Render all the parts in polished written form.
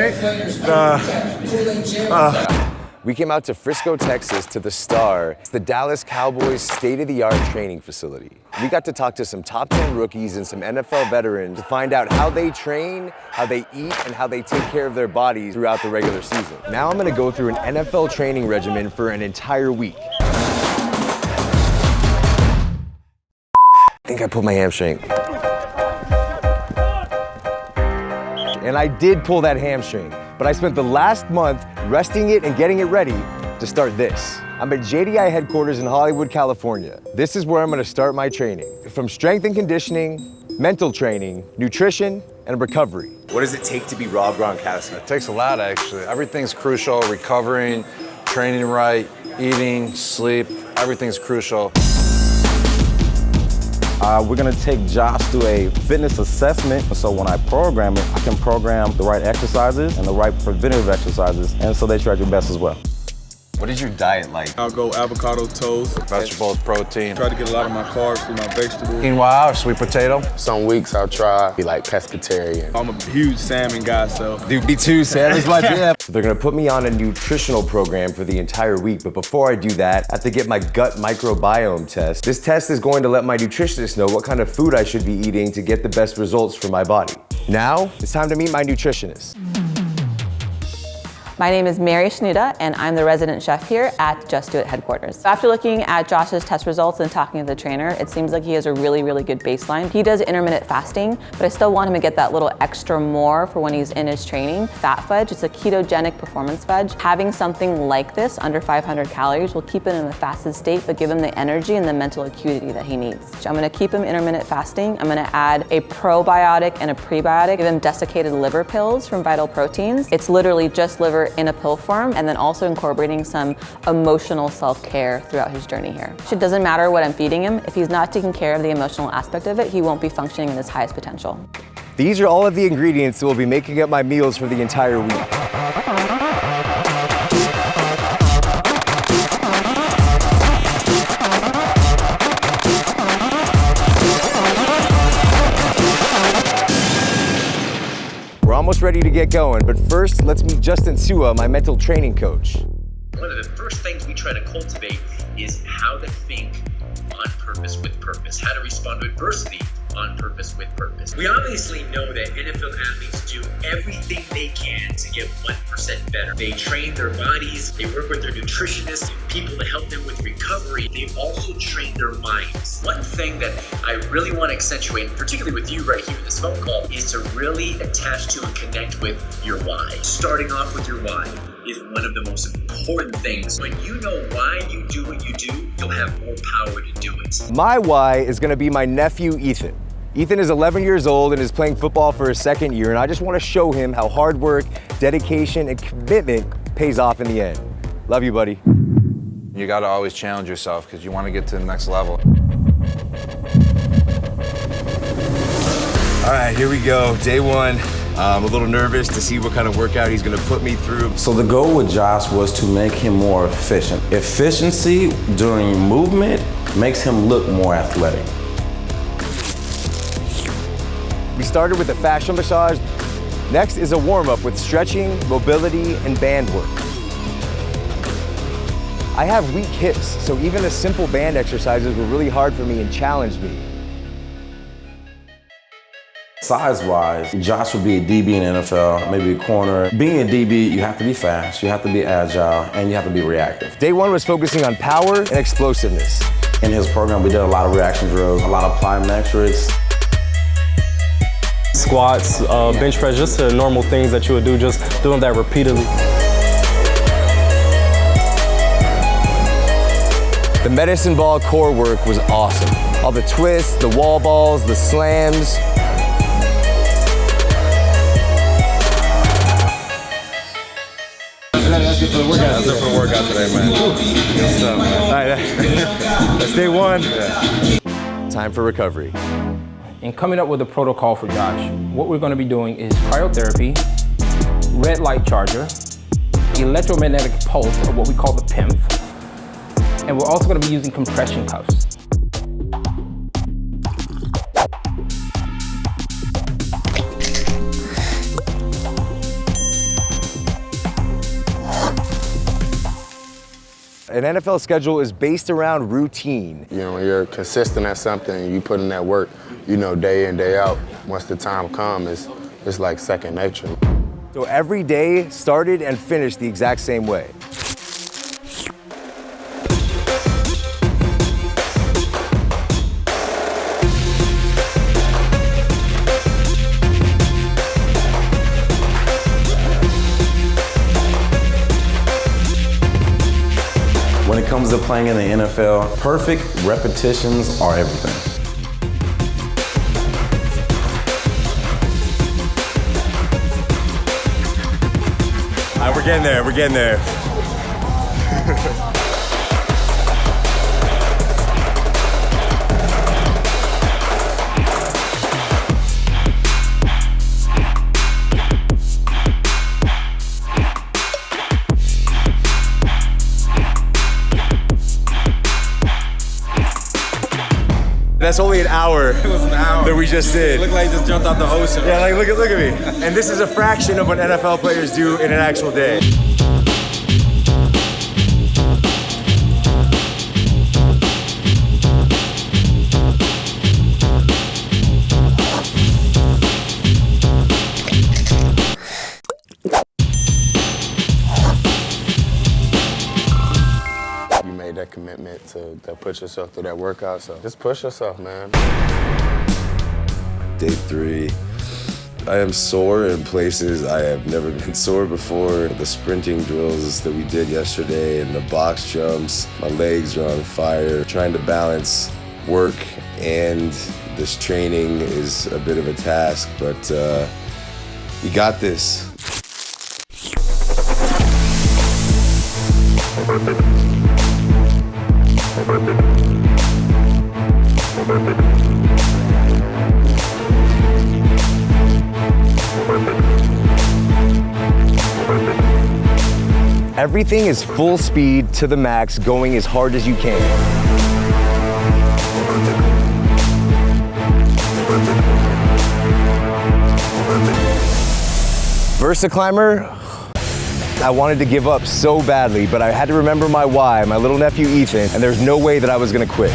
right? We came out to Frisco, Texas to the Star. It's the Dallas Cowboys state-of-the-art training facility. We got to talk to some top 10 rookies and some NFL veterans to find out how they train, how they eat, and how they take care of their bodies throughout the regular season. Now I'm gonna go through an NFL training regimen for an entire week. I think I pulled my hamstring. And I did pull that hamstring, but I spent the last month resting it and getting it ready to start this. I'm at JDI headquarters in Hollywood, California. This is where I'm gonna start my training. From strength and conditioning, mental training, nutrition, and recovery. What does it take to be Rob Gronkowski? It takes a lot, actually. Everything's crucial, recovering, training right, eating, sleep, everything's crucial. We're gonna take Josh through a fitness assessment. So when I program it, I can program the right exercises and the right preventative exercises, and so that you're at your best as well. What is your diet like? I'll go avocado toast. Vegetables, protein. Try to get a lot of my carbs through my vegetables. Quinoa or sweet potato. Some weeks I'll try be like pescatarian. I'm a huge salmon guy, so. Dude, me too, salmon's my jam. So they're gonna put me on a nutritional program for the entire week, but before I do that, I have to get my gut microbiome test. This test is going to let my nutritionist know what kind of food I should be eating to get the best results for my body. Now, it's time to meet my nutritionist. My name is Mary Schnuda, and I'm the resident chef here at Just Do It headquarters. After looking at Josh's test results and talking to the trainer, it seems like he has a really, really good baseline. He does intermittent fasting, but I still want him to get that little extra more for when he's in his training. Fat fudge, it's a ketogenic performance fudge. Having something like this, under 500 calories, will keep it in a fasted state, but give him the energy and the mental acuity that he needs. So I'm gonna keep him intermittent fasting. I'm gonna add a probiotic and a prebiotic, give him desiccated liver pills from Vital Proteins. It's literally just liver in a pill form, and then also incorporating some emotional self-care throughout his journey here. It doesn't matter what I'm feeding him. If he's not taking care of the emotional aspect of it, he won't be functioning in his highest potential. These are all of the ingredients that will be making up my meals for the entire week. We're almost ready to get going, but first, let's meet Justin Sua, my mental training coach. One of the first things we try to cultivate is how to think on purpose with purpose, how to respond to adversity on purpose with purpose. We obviously know that NFL athletes do everything they can to get 1% better. They train their bodies, they work with their nutritionists, people to help them with recovery. They also train their minds. One thing that I really want to accentuate, particularly with you right here in this phone call, is to really attach to and connect with your why. Starting off with your why is one of the most important things. When you know why you do what you do, you'll have more power to do it. My why is gonna be my nephew, Ethan. Ethan is 11 years old and is playing football for his second year, and I just want to show him how hard work, dedication, and commitment pays off in the end. Love you, buddy. You gotta always challenge yourself because you want to get to the next level. All right, here we go, day one. I'm a little nervous to see what kind of workout he's gonna put me through. So the goal with Josh was to make him more efficient. Efficiency during movement makes him look more athletic. We started with a fascia massage. Next is a warm-up with stretching, mobility, and band work. I have weak hips, so even the simple band exercises were really hard for me and challenged me. Size-wise, Josh would be a DB in the NFL, maybe a corner. Being a DB, you have to be fast, you have to be agile, and you have to be reactive. Day one was focusing on power and explosiveness. In his program, we did a lot of reaction drills, a lot of plyometrics. Squats, bench press, just the normal things that you would do, just doing that repeatedly. The medicine ball core work was awesome. All the twists, the wall balls, the slams. That's it for the workout. That's it for the workout today, man. Good stuff, man. All right, that's day one. Yeah. Time for recovery. In coming up with a protocol for Josh, what we're going to be doing is cryotherapy, red light charger, electromagnetic pulse, or what we call the PIMF, and we're also going to be using compression cuffs. An NFL schedule is based around routine. You know, when you're consistent at something and you put in that work, you know, day in, day out, once the time comes, it's like second nature. So every day started and finished the exact same way. When it comes to playing in the NFL, perfect repetitions are everything. All right, we're getting there. That's only an hour. It was an hour that we just did. It looked like you just jumped out the ocean. Yeah, like look at me. And this is a fraction of what NFL players do in an actual day. That commitment to push yourself through that workout, so just push yourself, man. Day 3, I am sore in places I have never been sore before. The sprinting drills that we did yesterday and the box jumps, my legs are on fire. Trying to balance work and this training is a bit of a task, but we got this. Everything is full speed to the max, going as hard as you can. Versaclimber, I wanted to give up so badly, but I had to remember my why, my little nephew Ethan, and there's no way that I was gonna quit.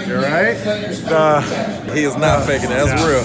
You're right? He is not faking it, that's real.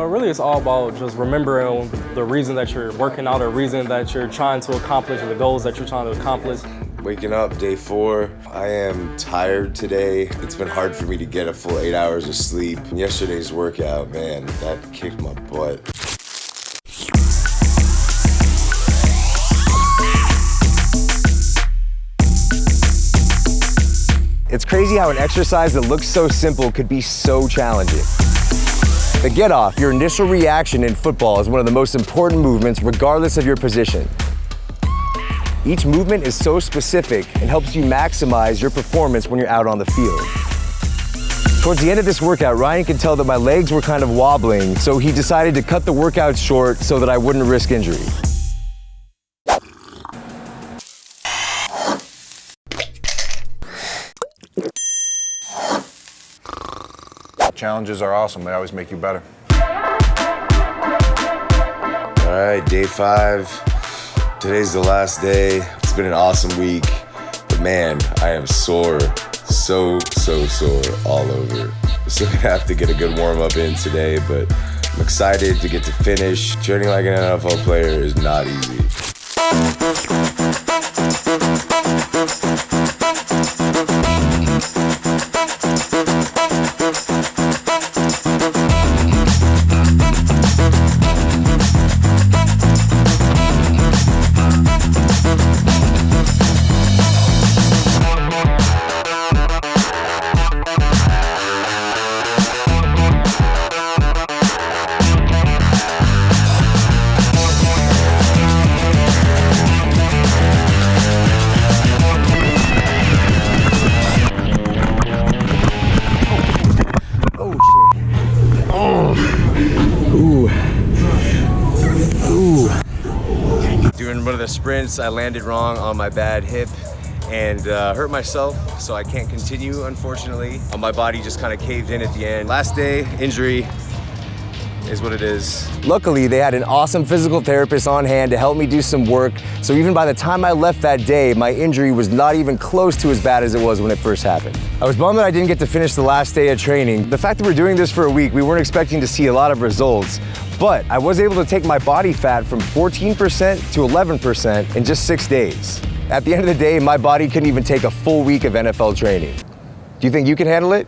Really, it's all about just remembering the reason that you're working out, or reason that you're trying to accomplish, and the goals that you're trying to accomplish. Waking up, day 4, I am tired today. It's been hard for me to get a full 8 hours of sleep. And yesterday's workout, man, that kicked my butt. It's crazy how an exercise that looks so simple could be so challenging. The get off, your initial reaction in football, is one of the most important movements regardless of your position. Each movement is so specific and helps you maximize your performance when you're out on the field. Towards the end of this workout, Ryan could tell that my legs were kind of wobbling, so he decided to cut the workout short so that I wouldn't risk injury. Challenges are awesome. They always make you better. All right, day 5. Today's the last day. It's been an awesome week, but man, I am sore. So sore all over. Still gonna have to get a good warm up in today, but I'm excited to get to finish. Training like an NFL player is not easy. Doing one of the sprints, I landed wrong on my bad hip and hurt myself, so I can't continue, unfortunately. My body just kind of caved in at the end. Last day, injury is what it is. Luckily, they had an awesome physical therapist on hand to help me do some work, so even by the time I left that day, my injury was not even close to as bad as it was when it first happened. I was bummed that I didn't get to finish the last day of training. The fact that we're doing this for a week, we weren't expecting to see a lot of results, but I was able to take my body fat from 14% to 11% in just 6 days. At the end of the day, my body couldn't even take a full week of NFL training. Do you think you can handle it?